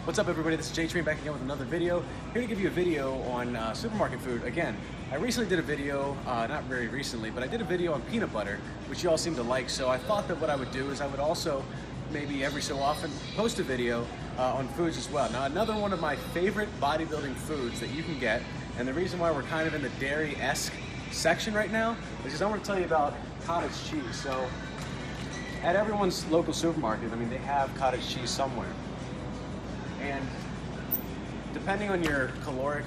What's up everybody, this is J-Train back again with another video. Here to give you a video on supermarket food. Again, I recently did a video, not very recently, but I did a video on peanut butter, which you all seem to like, so I thought that what I would do is I would also, maybe every so often, post a video on foods as well. Now another one of my favorite bodybuilding foods that you can get, and the reason why we're kind of in the dairy-esque section right now, is because I want to tell you about cottage cheese. So, at everyone's local supermarket, I mean, they have cottage cheese somewhere. And depending on your caloric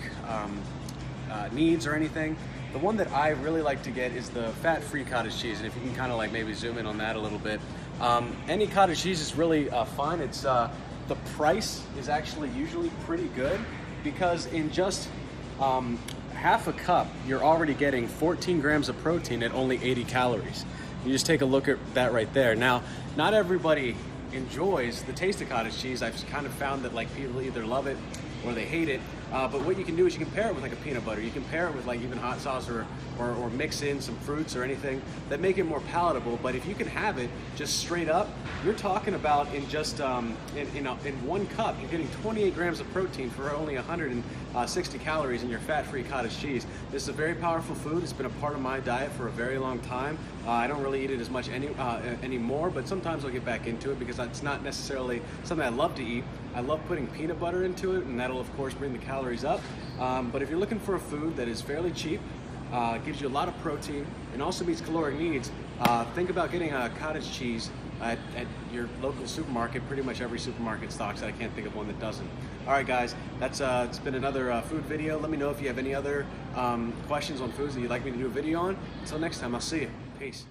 needs or anything, the one that I really like to get is the fat-free cottage cheese. And if you can kind of like maybe zoom in on that a little bit, any cottage cheese is really fine. It's the price is actually usually pretty good because in just half a cup, you're already getting 14 grams of protein at only 80 calories. You just take a look at that right there. Now, not everybody enjoys the taste of cottage cheese. I've kind of found that like people either love it or they hate it. But what you can do is you can pair it with like a peanut butter. You can pair it with like even hot sauce or mix in some fruits or anything that make it more palatable. But if you can have it just straight up, you're talking about in just in one cup, you're getting 28 grams of protein for only 160 calories in your fat-free cottage cheese. This is a very powerful food. It's been a part of my diet for a very long time. I don't really eat it as much anymore, but sometimes I'll get back into it because it's not necessarily something I love to eat. I love putting peanut butter into it, and that'll of course bring the calories up. But if you're looking for a food that is fairly cheap, gives you a lot of protein, and also meets caloric needs, think about getting a cottage cheese at your local supermarket. Pretty much every supermarket stocks it. I can't think of one that doesn't. All right, guys, that's it's been another food video. Let me know if you have any other questions on foods that you'd like me to do a video on. Until next time, I'll see you. Peace.